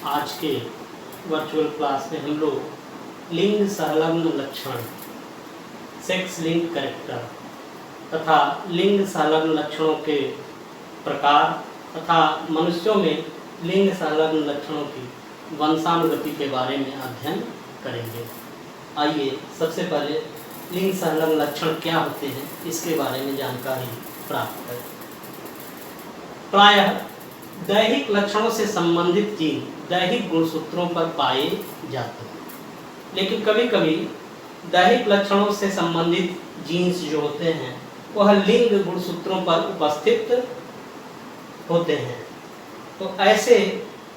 आज के virtual class में हम लोग लिंग संलग्न लक्षण, सेक्स लिंक कैरेक्टर तथा लिंग संलग्न लक्षणों के प्रकार तथा मनुष्यों में लिंग संलग्न लक्षणों की वंशानुगति के बारे में अध्ययन करेंगे। आइए सबसे पहले लिंग संलग्न लक्षण क्या होते हैं इसके बारे में जानकारी प्राप्त करें। प्रायः दैहिक लक्षणों से संबंधित जीन दैहिक गुणसूत्रों पर पाए जाते हैं, लेकिन कभी कभी दैहिक लक्षणों से संबंधित जीन्स जो होते हैं वह लिंग गुणसूत्रों पर उपस्थित होते हैं। तो ऐसे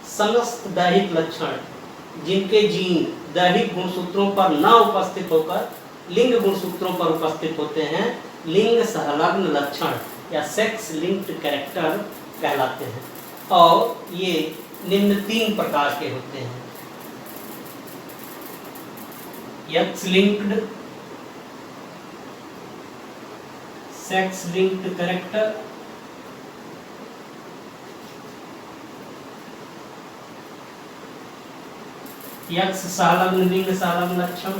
समस्त दैहिक लक्षण जिनके जीन दैहिक गुणसूत्रों पर न उपस्थित होकर लिंग गुणसूत्रों पर उपस्थित होते हैं लिंग संलग्न लक्षण या सेक्स लिंक्ड कैरेक्टर कहलाते हैं। और ये निम्न 3 प्रकार के होते हैं। X linked, sex linked character, X संलग्न लिंग संलग्न लक्षण।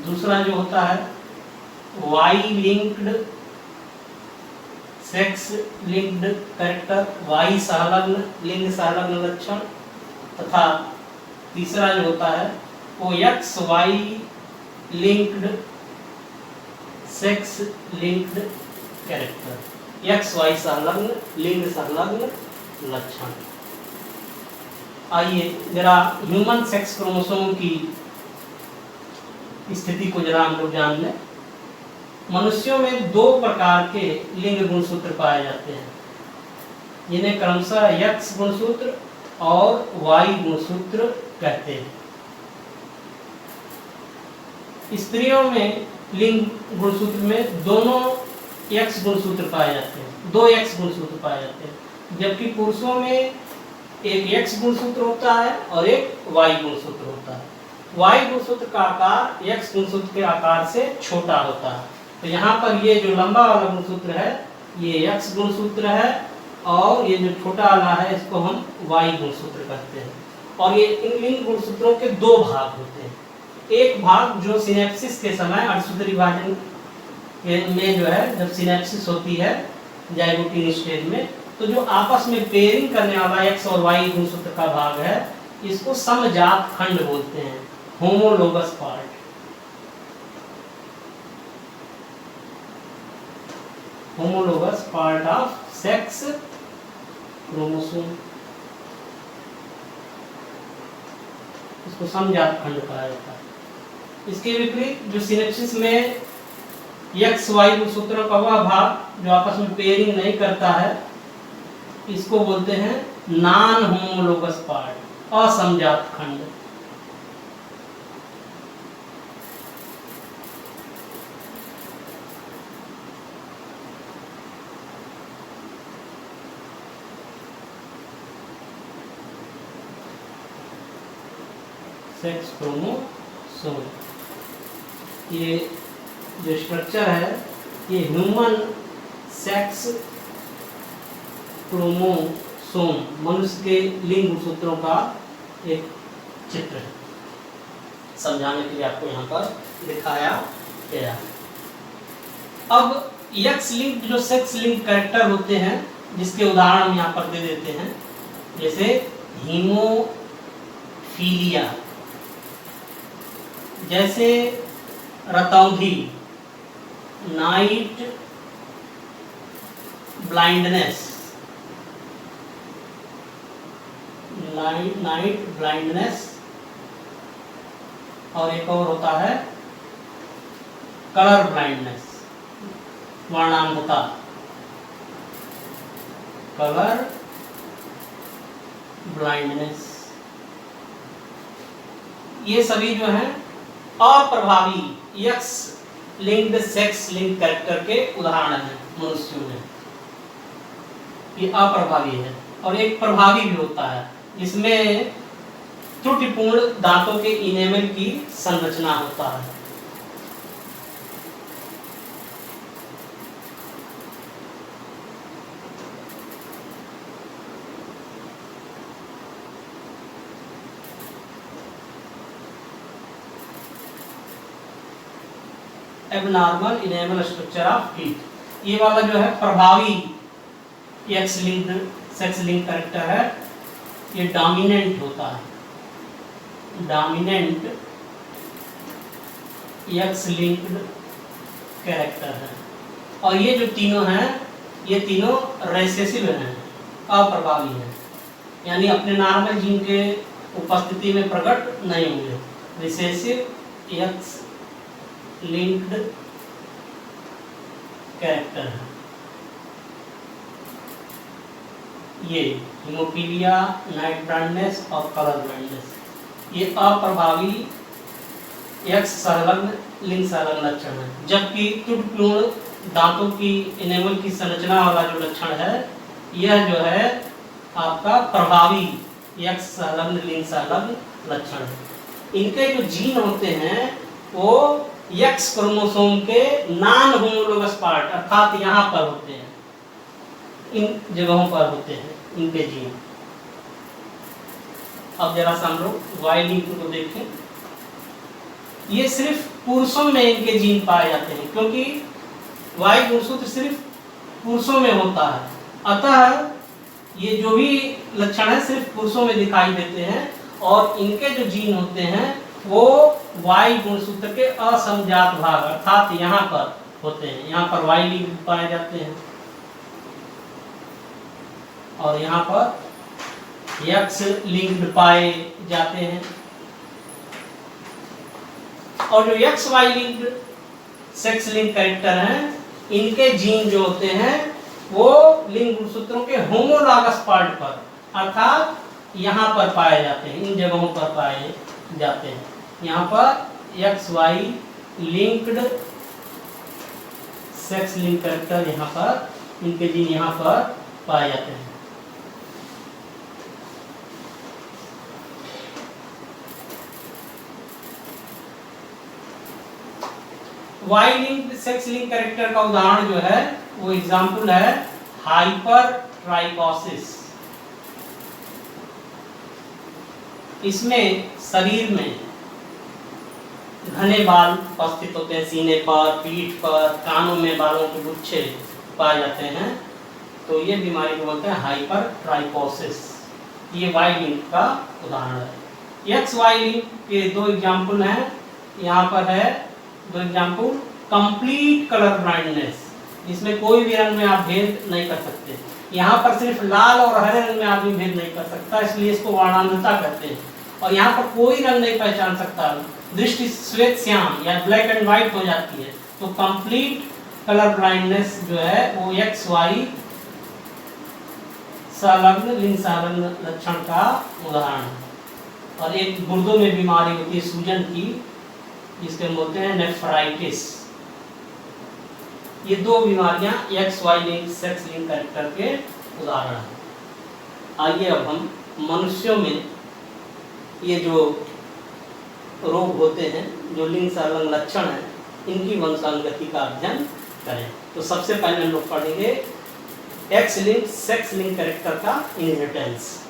दूसरा जो होता है Y linked sex linked character, Y संलग्न लिंग संलग्न लक्षण। तथा तीसरा जो होता है वो X Y linked sex linked character, X Y संलग्न लिंग संलग्न लक्षण। आइए जरा ह्यूमन सेक्स क्रोमोसोम की स्थिति को जरा हम लोग जान लें। मनुष्यों में 2 प्रकार के लिंग गुणसूत्र पाए जाते हैं, जिन्हें क्रमशः एक्स गुणसूत्र और वाई गुणसूत्र कहते हैं। स्त्रियों में लिंग गुणसूत्र में दोनों एक्स गुणसूत्र पाए जाते हैं, 2 एक्स गुणसूत्र पाए जाते हैं, जबकि पुरुषों में एक एक्स गुणसूत्र होता है और एक वाई गुणसूत्र होता है। वाई गुणसूत्र का आकार एक्स गुणसूत्र के आकार से छोटा होता है। तो यहाँ पर ये जो लंबा वाला गुणसूत्र है ये एक्स गुणसूत्र है और ये जो छोटा वाला है इसको हम वाई गुणसूत्र कहते हैं। और ये इन लिंग गुणसूत्रों के 2 भाग होते हैं। एक भाग जो सिनेप्सिस के समय अंशसूत्र विभाजन में जो है जब सिनेप्सिस होती है जाइगोटिन स्टेज में, तो जो आपस में पेयरिंग करने वाला एक्स और वाई गुणसूत्र का भाग है इसको समजात खंड बोलते हैं, homologous part. Homologous part of sex chromosome, इसको समजात खंड कहा जाता है। इसके विपरीत जो सिनेप्सिस में एक्स वाई गुणसूत्रों का वह भाग जो आपस में पेयरिंग नहीं करता है इसको बोलते हैं नॉन होमोलोगस पार्ट, असमजात खंड। सेक्स क्रोमोसोम, ये जो स्ट्रक्चर है ये ह्यूमन सेक्स क्रोमोसोम मनुष्य के लिंग गुणसूत्रों का एक चित्र है, समझाने के लिए आपको यहाँ पर दिखाया गया। अब एक्स लिंक जो सेक्स लिंक कैरेक्टर होते हैं जिसके उदाहरण हम यहाँ पर दे देते हैं, जैसे हीमोफीलिया, जैसे रतौंधी, नाइट ब्लाइंडनेस, नाइट ब्लाइंडनेस, और एक और होता है कलर ब्लाइंडनेस, वर्णांधता, कलर ब्लाइंडनेस। ये सभी जो हैं अप्रभावी x linked sex link character के उदाहरण हैं मनुष्यों में। ये अप्रभावी है और एक प्रभावी भी होता है जिसमें त्रुटिपूर्ण दांतों के इनेमल की संरचना होता है। Abnormal enable structure of heat. ये वाला जो है प्रभावी x linked sex link character है, ये डोमिनेंट होता है, डोमिनेंट एक्स लिंक्ड कैरेक्टर है। और ये जो तीनों हैं ये तीनों रेसेसिव हैं, अप्रभावी हैं, यानी अपने नॉर्मल जीन के उपस्थिति में प्रकट नहीं होंगे। रिसेसिव एक्स लिंक्ड कैरेक्टर है ये हीमोफीलिया, नाइट ब्लाइंडनेस और कलर ब्लाइंडनेस, ये अप्रभावी एक्स संलग्न लिंग संलग्न लक्षण है। जबकि त्रुटिपूर्ण दांतों की इनेमल की संरचना वाला जो लक्षण है यह जो है आपका प्रभावी एक्स संलग्न लिंग संलग्न लक्षण है। इनके जो जीन होते हैं वो एक्स क्रोमोसोम के नॉन होमोलोगस पार्ट अर्थात यहाँ पर होते हैं, इन जगहों पर होते हैं इनके जीन। अब जरा सा हम लोग वाई लिंक को देखें। ये सिर्फ पुरुषों में इनके जीन पाए जाते हैं, क्योंकि वाई गुणसूत्र सिर्फ पुरुषों में होता है, अतः ये जो भी लक्षण है सिर्फ पुरुषों में दिखाई देते हैं। और इनके जो जीन होते हैं वो वाई गुणसूत्र के असंजात भाग अर्थात यहाँ पर होते हैं, यहाँ पर वाई लिंक पाए जाते हैं और यहाँ पर एक्स लिंक्ड पाए जाते हैं। और जो X Y linked sex link character हैं इनके जीन जो होते हैं वो लिंग गुणसूत्रों के होमोलॉगस पार्ट पर अर्थात यहाँ पर पाए जाते हैं, इन जगहों पर पाए जाते हैं। यहाँ पर X Y linked sex link character यहाँ पर इनके जीन यहाँ पर पाए जाते हैं। Y linked sex link character का उदाहरण जो है वो एग्जाम्पल है हाइपर ट्राइकोसिस। इसमें शरीर में घने बाल उपस्थित होते हैं, सीने पर, पीठ पर, कानों में बालों के गुच्छे पाए जाते हैं, तो ये बीमारी को बोलते हैं हाइपर ट्राइकोसिस। ये वाई लिंक का उदाहरण है। एक्स वाई लिंक के दो एग्जाम्पल हैं, यहाँ पर है दो एग्जाम्पल। कंप्लीट कलर ब्लाइंडनेस, इसमें कोई भी रंग में आप भेद नहीं कर सकते, यहाँ पर सिर्फ लाल और हरे रंग में आदमी भेद नहीं कर सकता, इसलिए इसको वर्णांधता कहते हैं। और यहाँ पर कोई रंग नहीं पहचान सकता, दृष्टि श्वेत श्याम या ब्लैक एंड व्हाइट हो जाती है। तो कंप्लीट कलर ब्लाइंडनेस जो है वो एक्स वाई संलग्न लिंग संलग्न लक्षण का उदाहरण है। और एक गुर्दों में बीमारी होती है सूजन की, जिसके बोलते हैं नेफ्राइटिस। ये दो बीमारियां X Y link sex link character के उदाहरण हैं। आइए अब हम मनुष्यों में ये जो रोग होते हैं, जो लिंग संलग्न लक्षण है, इनकी वंशानुगति का अध्ययन करें। तो सबसे पहले हम लोग पढ़ेंगे X link sex link character का इनहेरिटेंस।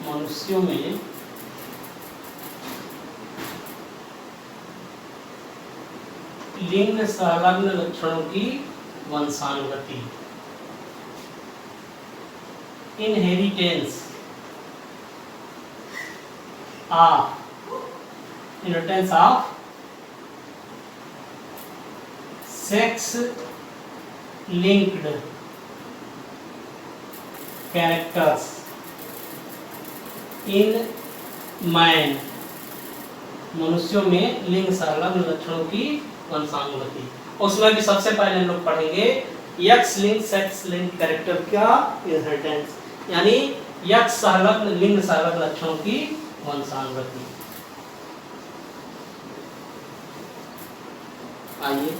मनुष्यों में लिंग संलग्न लक्षणों की वंशानुगति, inheritance of sex linked characters in man, मनुष्यों में लिंग संलग्न लक्षणों की वंशानुगति। उसमें भी सबसे पहले हम लोग पढ़ेंगे X link sex link character का इनहेरिटेंस, यानी एक्स संलग्न लिंग संलग्न लक्षणों की वंशानुगति। आइए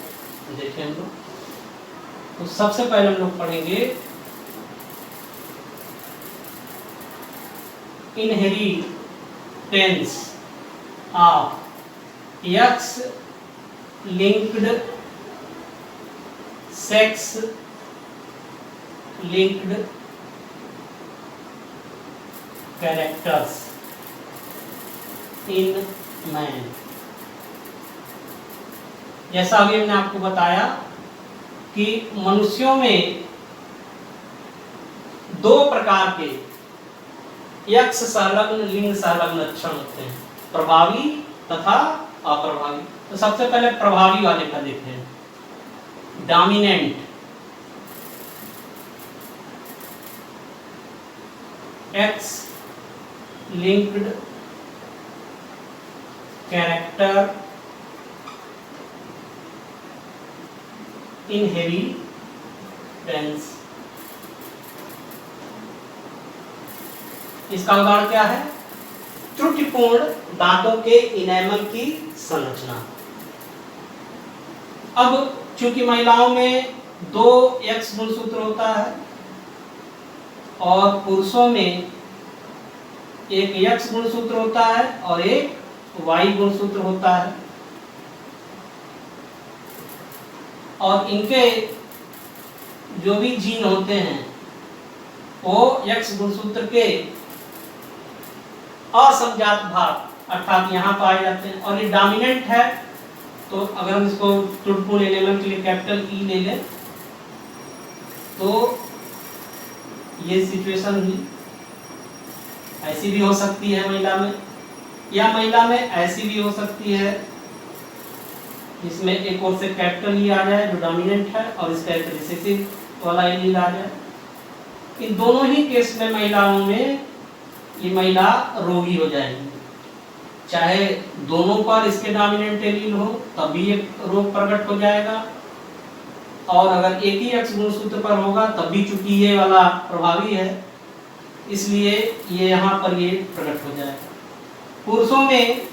देखें हम लोग। तो सबसे पहले हम लोग पढ़ेंगे inheritance of x linked sex linked characters in man. जैसा अभी हमने आपको बताया कि मनुष्यों में दो प्रकार के यक्ष संलग्न लिंग संलग्न लक्षण होते हैं, प्रभावी तथा अप्रभावी। तो सबसे पहले प्रभावी वाले का देखते हैं। Dominant x linked character inheritance. इसका उदाहरण क्या है? त्रुटिपूर्ण दांतों के इनेमल की संरचना। अब चूंकि महिलाओं में 2 एक्स गुणसूत्र होता है और पुरुषों में एक एक्स गुणसूत्र होता है और एक वाई गुणसूत्र होता है, और इनके जो भी जीन होते हैं वो एक्स गुणसूत्र के असंजात भाग अर्थात यहाँ पाए जाते हैं। और ये डोमिनेंट है, तो अगर हम इसको त्रुटिपूर्ण एलिमेंट के लिए कैपिटल ई ले लें तो ये सिचुएशन हुई। ऐसी भी हो सकती है महिला में, या महिला में ऐसी भी हो सकती है जिसमें एक और से कैपिटल ई आ जाए जो डोमिनेंट है और इसका एक रिसेसिव वाला एलील आ जाए। इन दोनों ही केस में महिलाओं में ये महिला रोगी हो जाएगी। चाहे दोनों पर इसके डोमिनेंट एलील हो तब भी एक रोग प्रकट हो जाएगा, और अगर एक ही एक्स गुणसूत्र पर होगा तब भी, चूंकि ये वाला प्रभावी है इसलिए ये यहाँ पर ये प्रकट हो जाएगा। पुरुषों में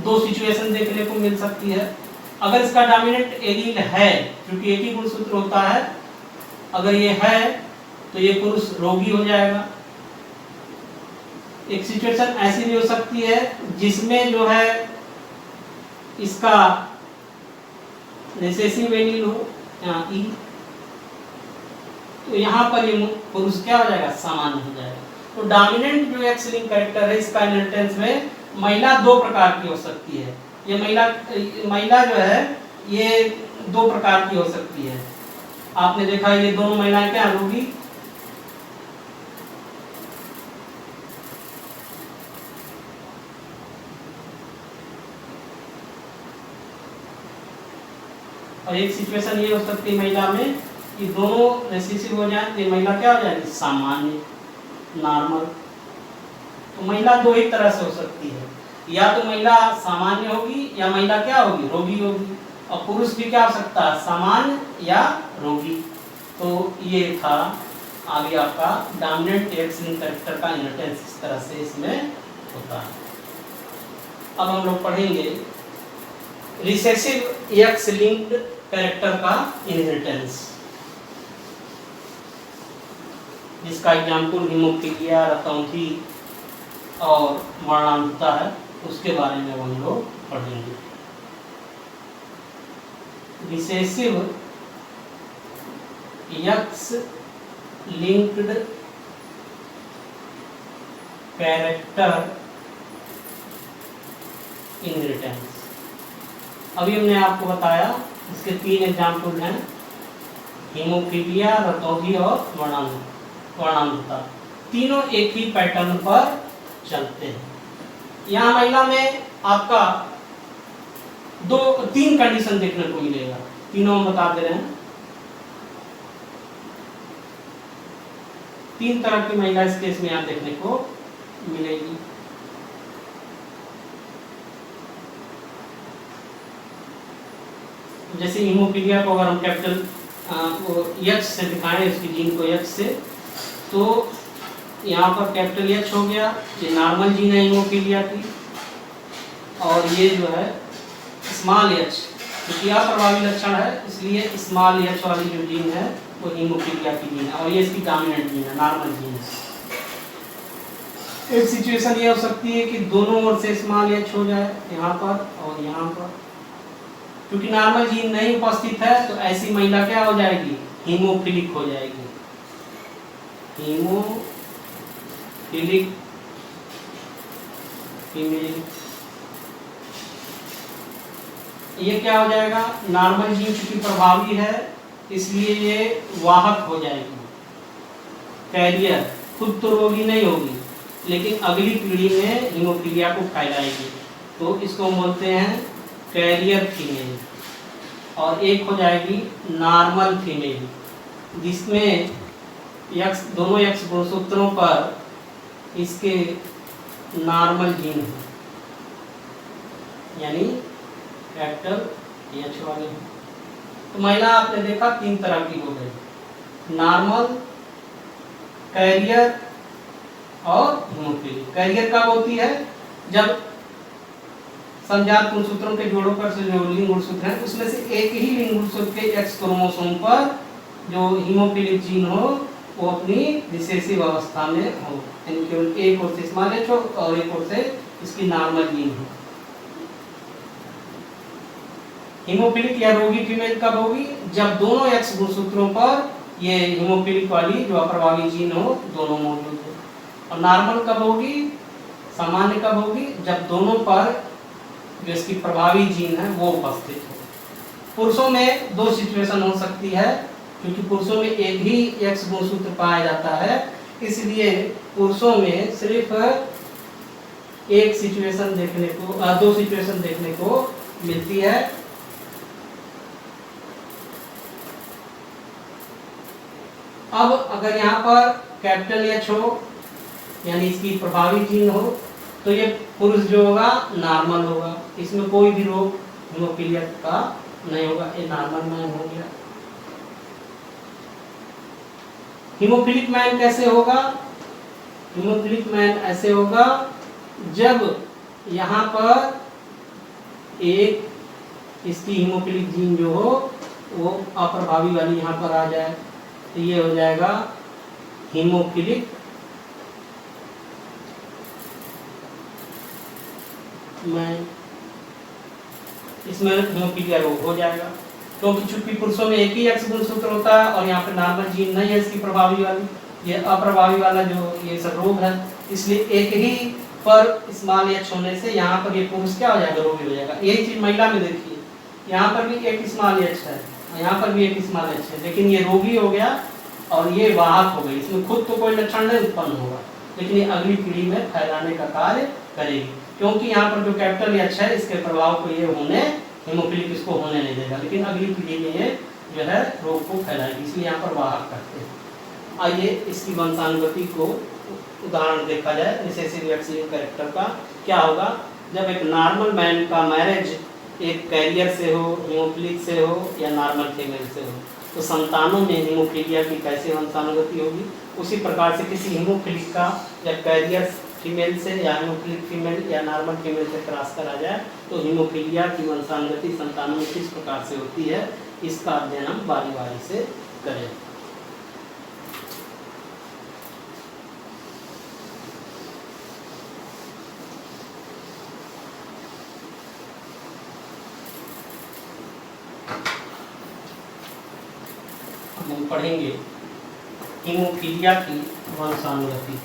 2 सिचुएशन देखने को मिल सकती है। अगर इसका डोमिनेंट एलील है, क्योंकि एक ही गुणसूत्र होता है, अगर ये है तो ये पुरुष रोगी हो जाएगा। एक सिचुएशन ऐसी भी हो सकती है जिसमें जो है इसका रिसेसिव एलील हो, यहाँ ई, तो यहाँ पर ये पुरुष क्या हो जाएगा? सामान्य हो जाएगा। तो डोमिनेंट जो एक्स लिंक कैरेक्टर है इसका इनहेरिटेंस में महिला 2 प्रकार की हो सकती है। ये महिला जो है ये 2 प्रकार की हो सकती है। आपने देखा ये दोनों महिलाएं क्या रोगी, और एक सिचुएशन ये हो सकती है महिला में कि दोनों रेसिसिव हो जाए तो महिला क्या हो जाएगी? सामान्य, नॉर्मल। तो महिला 2 ही तरह से हो सकती है, या तो महिला सामान्य होगी या महिला क्या होगी? रोगी होगी। और पुरुष भी क्या हो सकता है? सामान्य या रोगी। तो ये था आगे आपका डोमिनेंट एक्स लिंक कैरेक्टर का इनहेरिटेंस, इस तरह से इसमें होता है। अब हम लोग पढ़ेंगे रिसेसिव एक्स लिंक्ड कैरेक्टर का इनहेरिटेंस, जिसका एग्जाम्पल हीमोफीलिया, रतौंधी और वर्णांतता है, उसके बारे में हम लोग पढ़ेंगे। Recessive x linked character inheritance. अभी हमने आपको बताया इसके 3 एग्जाम्पल हैं, हीमोफीलिया, रतौंधी और वर्णांतता। तीनों एक ही पैटर्न पर चलते हैं। यहाँ महिला में आपका 3 कंडीशन देखने को मिलेगा, तीनों हम बता दे रहे हैं। 3 तरह की महिला इस केस में यहाँ देखने को मिलेगी। जैसे हीमोफीलिया को अगर हम कैपिटल एच से दिखाएं, इसकी जीन को एच से, तो यहाँ पर कैपिटल एच हो गया, ये नॉर्मल जीन है हीमोफीलिया की, और ये जो है स्मॉल एच क्योंकि अप्रभावी लक्षण है, इसलिए स्मॉल एच वाली जो जीन है वो हीमोफीलिया की जीन है और ये इसकी डोमिनेंट जीन है, नॉर्मल जीन है। एक सिचुएशन ये हो सकती है कि दोनों ओर से स्मॉल एच हो जाए, यहाँ पर और यहाँ पर। क्योंकि नॉर्मल जीन नहीं उपस्थित है तो ऐसी महिला क्या हो जाएगी, हीमोफिलिक हो जाएगी, हीमोफिलिक फीमेल। ये क्या हो जाएगा, नॉर्मल जीन चूंकि प्रभावी है इसलिए ये वाहक हो जाएगी, कैरियर, खुद तो रोगी नहीं होगी लेकिन अगली पीढ़ी में हीमोफीलिया को फैलाएगी, तो इसको बोलते हैं कैरियर फीमेल। और एक हो जाएगी नॉर्मल फीमेल, जिसमें दोनों एक्स गुणसूत्रों पर इसके नॉर्मल जीन है, यानी कैपिटल एच वाले। तो महिला आपने देखा 3 तरह की हो गई, नॉर्मल, कैरियर और हीमोफिलिक। कैरियर कब होती है, जब संजात गुणसूत्रों के जोड़ों पर से जो लिंग गुणसूत्र है उसमें से एक ही लिंग गुणसूत्र के एक्स क्रोमोसोम पर जो हीमोफिलिक जीन हो वो अपनी रिसेसिव अवस्था में हो, यानी केवल एक ओर से स्मॉल एच हो और एक ओर से इसकी नॉर्मल जीन हो। हीमोफिलिक या रोगी फीमेल कब होगी, जब दोनों एक्स गुणसूत्रों पर ये हीमोफिलिक वाली जो अप्रभावी जीन हो दोनों मौजूद हो। और नॉर्मल कब होगी, सामान्य कब होगी, जब दोनों पर जो इसकी प्रभावी जीन है वो उपस्थित हो। पुरुषों में 2 सिचुएशन हो सकती है, क्योंकि पुरुषों में एक ही एक्स गुणसूत्र पाया जाता है, इसलिए पुरुषों में सिर्फ एक सिचुएशन देखने को 2 सिचुएशन देखने को मिलती है। अब अगर यहाँ पर कैपिटल एच हो यानी इसकी प्रभावी जीन हो तो ये पुरुष जो होगा नॉर्मल होगा, इसमें कोई भी रोग हीमोफीलिया का नहीं होगा, ये नॉर्मल मैन हो गया। हीमोफिलिक मैन कैसे होगा, हीमोफिलिक मैन ऐसे होगा जब यहाँ पर एक इसकी हीमोफिलिक जीन जो हो वो अप्रभावी वाली यहाँ पर आ जाए, तो ये हो जाएगा हीमोफिलिक मैन, इसमें हीमोफीलिया रोग हो जाएगा। क्योंकि चूंकि पुरुषों में एक ही एक्स गुणसूत्र होता है और यहाँ पे नॉर्मल जीन नहीं है इसकी प्रभावी वाली, ये अप्रभावी वाला जो ये सब रोग है, इसलिए एक ही पर स्मॉल एच होने से यहाँ पर ये पुरुष क्या हो जाएगा, रोगी हो जाएगा। यही चीज महिला में देखिए, यहाँ पर भी एक स्मॉल एच है, यहाँ पर भी एक स्मॉल एच है, लेकिन ये रोगी हो गया और ये वाहक हो गई, इसमें खुद तो कोई लक्षण नहीं उत्पन्न होगा लेकिन ये अगली पीढ़ी में फैलाने का कार्य करेगी, क्योंकि यहाँ पर जो कैपिटल एच है इसके प्रभाव को ये होने हीमोफिलिक इसको होने नहीं देगा, लेकिन अगली पीढ़ी में ये जो है रोग को फैलाएगी, इसलिए यहाँ पर वाहक करते हैं। आइए इसकी वंशानुगति को उदाहरण देखा जाए रिसेसिव एक्स लिंक्ड कैरेक्टर का। क्या होगा, जब एक नॉर्मल मैन का मैरिज एक कैरियर से हो, हीमोफिलिक से हो या नॉर्मल फीमेल से हो, तो संतानों में हीमोफीलिया की कैसे वंशानुगति होगी, उसी प्रकार से किसी हीमोफिलिक का जब कैरियर फीमेल से या हीमोफिलिक फीमेल या नॉर्मल फीमेल से क्रॉस करा जाए तो हीमोफीलिया की वंशानुगति संतानों में किस प्रकार से होती है, इसका अध्ययन हम बारी बारी से करें। हम पढ़ेंगे हीमोफीलिया की वंशानुगति।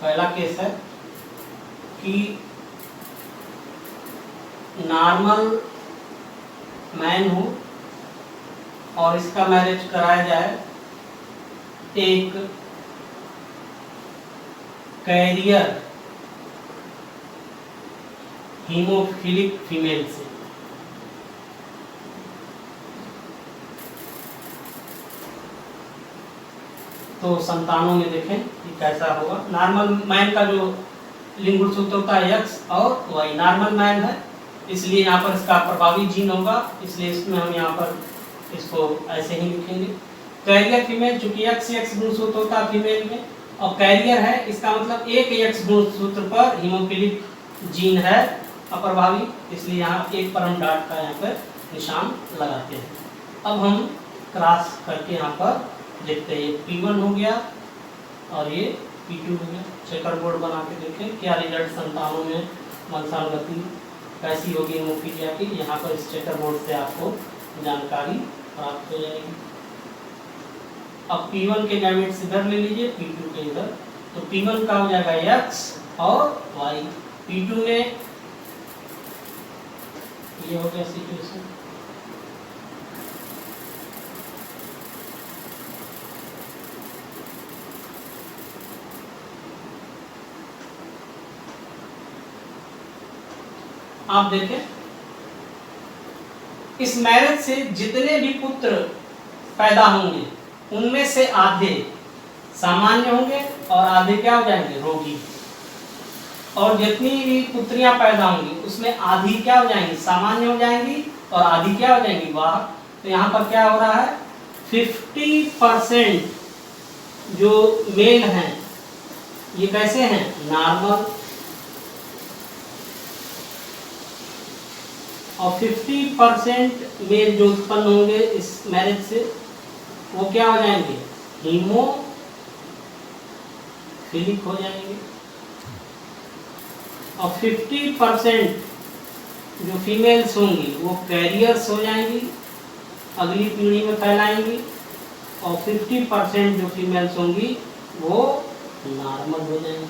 पहला केस है कि नॉर्मल मैन हो और इसका मैरिज कराया जाए एक कैरियर हीमोफिलिक फीमेल से। तो संतानों में देखें कि कैसा होगा। नॉर्मल मैन का जो लिंग गुणसूत्र होता है एक्स और वाई, नॉर्मल मैन है इसलिए यहाँ पर इसका प्रभावी जीन होगा, इसलिए इसमें हम यहाँ पर इसको ऐसे ही लिखेंगे। कैरियर फीमेल, चूंकि एक्स गुणसूत्र होता है फीमेल में और कैरियर है, इसका मतलब एक एक्स गुणसूत्र पर हीमोफिलिक जीन है अप्रभावी, इसलिए यहाँ एक पर हम डॉट का यहाँ पर निशान लगाते हैं। अब हम क्रॉस करके यहाँ पर देखते हैं, ये P1 हो गया और ये P2 हो गया। चेकर बोर्ड बना के देखें क्या रिजल्ट संतानों में वंशानुगति कैसी होगी हीमोफीलिया की। यहाँ पर इस चेकर बोर्ड से आपको जानकारी प्राप्त हो जाएगी। अब P1 के गैमेट्स इधर ले लीजिए, P2 के इधर, तो P1 का हो जाएगा X और Y, P2 में ये हो गया सिचुएशन। आप देखें इस मैरिज से जितने भी पुत्र पैदा होंगे उनमें से आधे सामान्य होंगे और आधे क्या हो जाएंगे, रोगी। और जितनी भी पुत्रियां पैदा होंगी उसमें आधी क्या हो जाएंगी, सामान्य हो जाएंगी और आधी क्या हो जाएंगी, वाहक। तो यहाँ पर क्या हो रहा है, 50% जो मेल हैं ये कैसे हैं, नॉर्मल, और 50% मेल जो उत्पन्न होंगे इस मैरिज से वो क्या हो जाएंगे, हीमोफिलिक हो जाएंगे। और 50% जो फीमेल्स होंगी वो कैरियर्स हो जाएंगी, अगली पीढ़ी में फैलाएंगी। और 50% जो फीमेल्स होंगी वो नॉर्मल हो जाएंगी।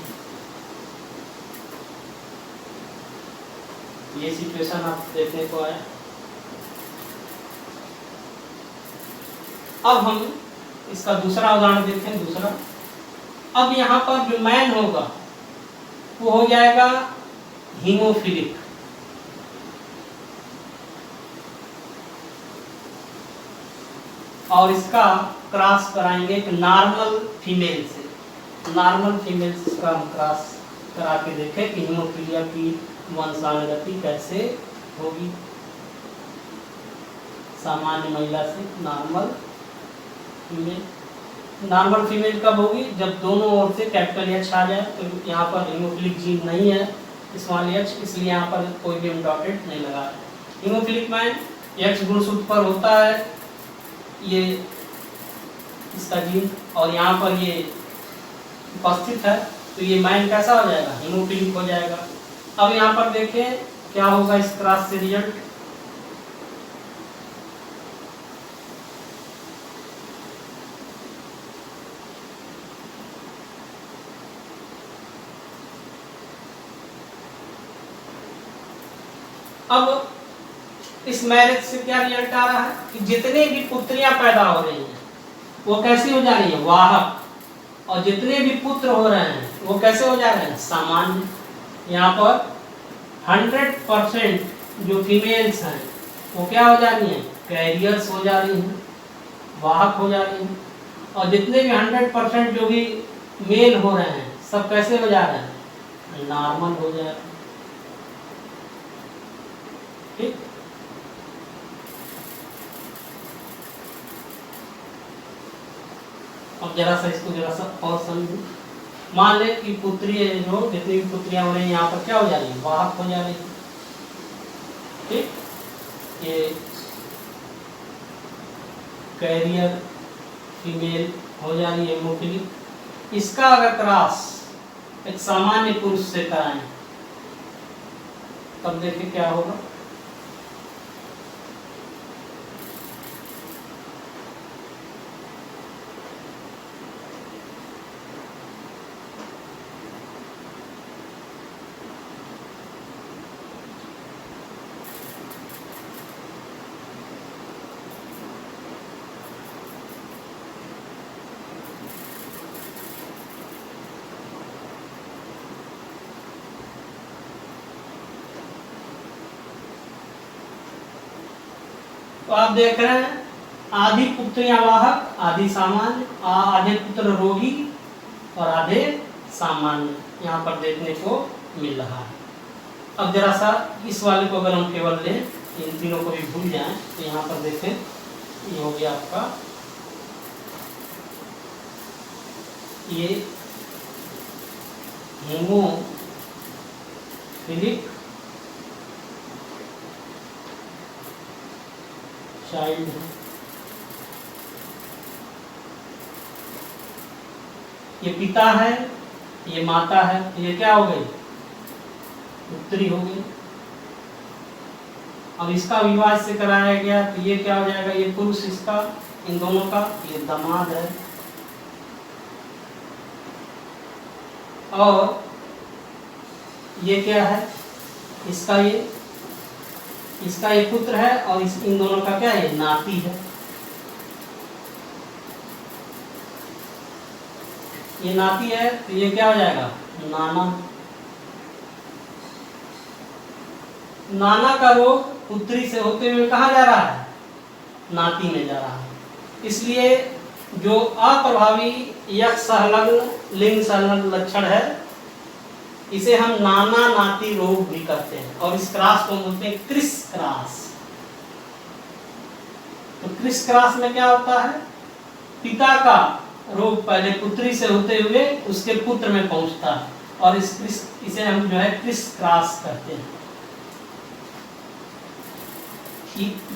ये सिचुएशन आप देखने को आया। अब हम इसका दूसरा उदाहरण देखें। दूसरा, अब यहाँ पर जो मैन होगा वो हो जाएगा हीमोफिलिक, और इसका क्रॉस कराएंगे एक नॉर्मल फीमेल से। नॉर्मल फीमेल से इसका हम क्रॉस करा के देखें कि हीमोफीलिया की वंशानुगति कैसे होगी सामान्य महिला से नॉर्मल फीमेल। नॉर्मल फीमेल कब होगी, जब दोनों ओर से कैपिटल H आ जाए। तो यहाँ पर हीमोफिलिक जीन नहीं है स्मॉल h, इसलिए यहाँ पर कोई भी डॉटेड नहीं लगा है। हीमोफिलिक मैन X गुणसूत्र पर होता है ये इसका जीन, और यहाँ पर ये उपस्थित है, तो ये मैन कैसा हो जाएगा, हीमोफिलिक हो जाएगा। अब यहाँ पर देखें क्या होगा इस क्रॉस से रिजल्ट। अब इस मैरिज से क्या रिजल्ट आ रहा है कि जितने भी पुत्रियां पैदा हो रही हैं वो कैसी हो जा रही है, वाहक, और जितने भी पुत्र हो रहे हैं वो कैसे हो जा रहे हैं, सामान्य। यहाँ पर 100% जो फीमेल्स हैं वो क्या हो जा रही हैं, कैरियर्स हो जा रही हैं, वाहक हो जा रही हैं। और जितने भी 100% जो भी मेल हो रहे हैं सब कैसे हो जा रहे हैं, नॉर्मल हो जा रहे हैं। ठीक, अब जरा सा इसको जरा सा और समझो। मान ले कि पुत्री जो जितनी भी पुत्रियां हो रही हैं यहाँ पर क्या हो जा रही है, वाहक हो जा रही है। ठीक, ये कैरियर फीमेल हो जा रही है हीमोफिलिक। इसका अगर क्रॉस एक सामान्य पुरुष से कराएं तब देखिए क्या होगा। तो आप देख रहे हैं आधी पुत्रियां वाहक, आधी सामान्य, आधे पुत्र रोगी और आधे सामान्य यहाँ पर देखने को मिल रहा है। अब जरा सा इस वाले को अगर हम केवल लें, इन तीनों को भी भूल जाएं, तो यहाँ पर देखें ये हो गया आपका ये हीमोफिलिक चाइल्ड है, ये पिता है, ये माता है, ये क्या हो गई, पुत्री हो गई। अब इसका विवाह से कराया गया तो ये क्या हो जाएगा, ये पुरुष इसका, इन दोनों का, ये दामाद है। और ये क्या है, इसका ये पुत्र है, और इन दोनों का क्या है, नाती है। ये नाती है तो ये क्या हो जाएगा, नाना। नाना का रोग पुत्री से होते हुए कहाँ जा रहा है, नाती में जा रहा है। इसलिए जो अप्रभावी यक्ष संलग्न लिंग संलग्न लक्षण है, इसे हम नाना नाती रोग भी कहते हैं, और इस क्रॉस को बोलते हैं क्रिस क्रॉस। तो क्रिस क्रॉस में क्या होता है, पिता का रोग पहले पुत्री से होते हुए उसके पुत्र में पहुंचता है, और इसे हम जो है क्रिस क्रॉस कहते हैं।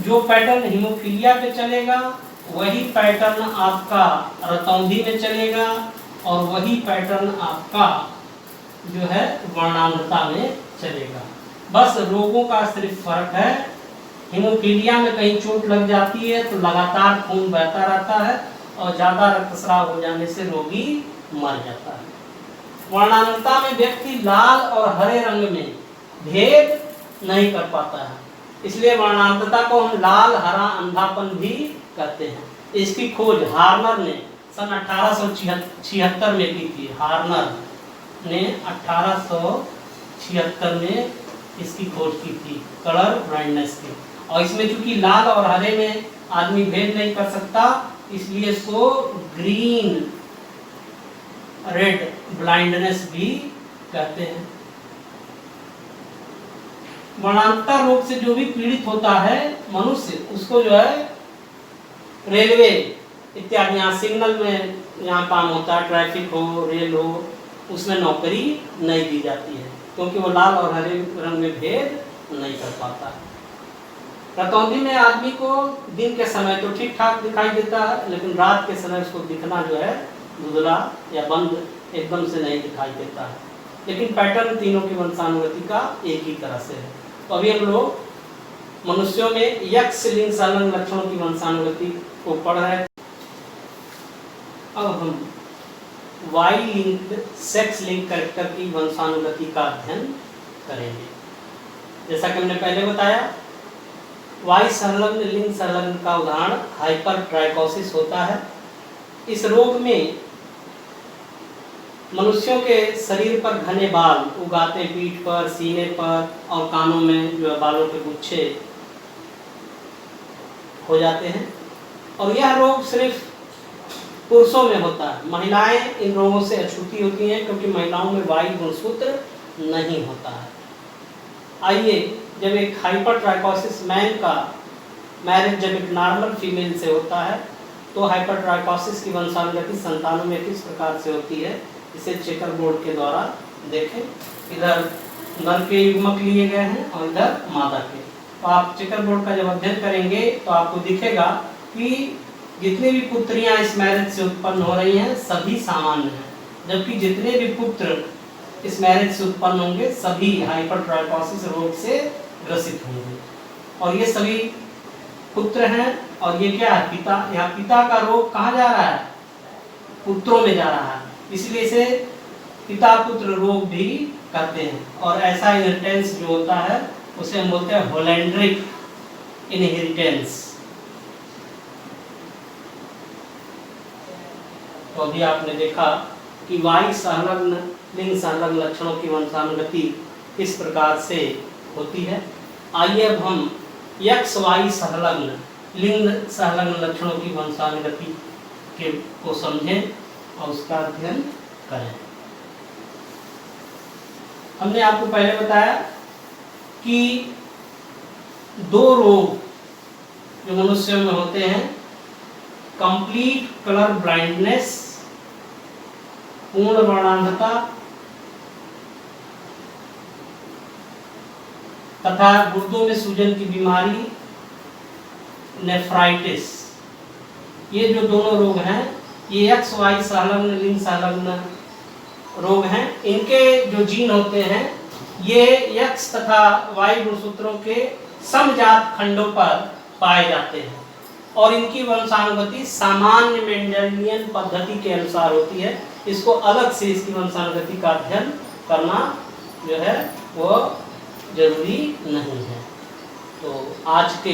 जो पैटर्न हीमोफीलिया पे चलेगा वही पैटर्न आपका रतौंधी में चलेगा, और वही पैटर्न आपका जो है वर्णांधता में चलेगा। बस रोगों का सिर्फ फर्क है। हीमोफीलिया में कहीं चोट लग जाती है तो लगातार खून बहता रहता है, और ज्यादा रक्तस्राव हो जाने से रोगी मर जाता है। वर्णांधता में व्यक्ति लाल और हरे रंग में भेद नहीं कर पाता है, इसलिए वर्णांधता को हम लाल हरा अंधापन भी कहते हैं। इसकी खोज हार्नर ने सन 1876 में की थी। हार्नर ने 1876 में इसकी खोज की थी, कलर ब्लाइंडनेस की। और इसमें चूंकि लाल और हरे में आदमी भेद नहीं कर सकता, इसलिए इसको ग्रीन रेड ब्लाइंडनेस भी कहते हैं। वर्णांधता रोग से जो भी पीड़ित होता है मनुष्य, उसको जो है रेलवे इत्यादि, यहाँ सिग्नल में यहाँ काम होता है, ट्रैफिक हो, रेल हो, उसमें नौकरी नहीं दी जाती है, क्योंकि वो लाल और हरे रंग में भेद नहीं कर पाता है। रतौंधी में आदमी को दिन के समय तो ठीक ठाक दिखाई देता है, लेकिन रात के समय उसको दिखना जो है धुंधला या बंद एकदम से नहीं दिखाई देता है। लेकिन पैटर्न तीनों की वंशानुगति का एक ही तरह से है। तो अभी हम लोग मनुष्यों में यक्ष लिंग संलग्न लक्षणों की वंशानुगति को पढ़ रहे हैं। अब हम Y linked sex link character की वंशानुगति का अध्ययन करेंगे। जैसा कि हमने पहले बताया, वाई संलग्न लिंग संलग्न का उदाहरण हाइपरट्राइकोसिस होता है। इस रोग में मनुष्यों के शरीर पर घने बाल उगाते, पीठ पर, सीने पर और कानों में जो बालों के गुच्छे हो जाते हैं। और यह रोग सिर्फ पुरुषों में होता है। महिलाएं इन रोगों से अछूती होती हैं, क्योंकि महिलाओं में वाई गुणसूत्र नहीं होता है। आइए, जब एक हाइपरट्राइकोसिस मैन का मैरिज जब एक नॉर्मल फीमेल से होता है, तो हाइपरट्राइकोसिस की वंशानुगति संतानों में किस प्रकार से होती है, इसे चेकर बोर्ड के द्वारा देखें। इधर नर के युग्मक लिए गए हैं और इधर मादा के। तो आप चेकर बोर्ड का जब अध्ययन करेंगे तो आपको दिखेगा कि जितनी भी पुत्रियां इस मैरिज से उत्पन्न हो रही हैं सभी सामान्य हैं, जबकि जितने भी पुत्र इस मैरिज से उत्पन्न होंगे सभी हाइपरट्राइकोसिस रोग से ग्रसित होंगे। और ये सभी पुत्र हैं। और ये क्या है, पिता। यहाँ पिता का रोग कहाँ जा रहा है, पुत्रों में जा रहा है, इसलिए इसे पिता पुत्र रोग भी कहते हैं। और ऐसा इनहेरिटेंस जो होता है उसे हम बोलते हैं होलैंड्रिक इनहेरिटेंस। तो अभी आपने देखा कि वाई संलग्न लिंग संलग्न लक्षणों की वंशानुगति किस प्रकार से होती है। आइए अब हम यक्ष वाई संलग्न लिंग संलग्न लक्षणों की वंशानुगति को समझें और उसका अध्ययन करें। हमने आपको पहले बताया कि दो रोग जो मनुष्य में होते हैं, कंप्लीट कलर ब्लाइंडनेस, पूर्ण वर्णांधता, तथा गुर्दों में सूजन की बीमारी नेफ्राइटिस, ये जो दोनों रोग हैं ये एक्स वाई संलग्न लिंग संलग्न रोग हैं। इनके जो जीन होते हैं ये एक्स तथा वाई गुणसूत्रों के समजात खंडों पर पाए जाते हैं और इनकी वंशानुगति सामान्य मेंडेलियन पद्धति के अनुसार होती है। इसको अलग से इसकी वंशानुगति का अध्ययन करना जो है वो जरूरी नहीं है। तो आज के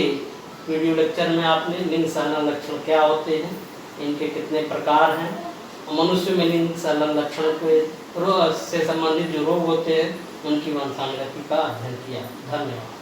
वीडियो लेक्चर में आपने लिंग संलग्न लक्षण क्या होते हैं, इनके कितने प्रकार हैं, मनुष्य में लिंग संलग्न लक्षण से संबंधित जो रोग होते हैं उनकी वंशानुगति का अध्ययन किया। धन्यवाद।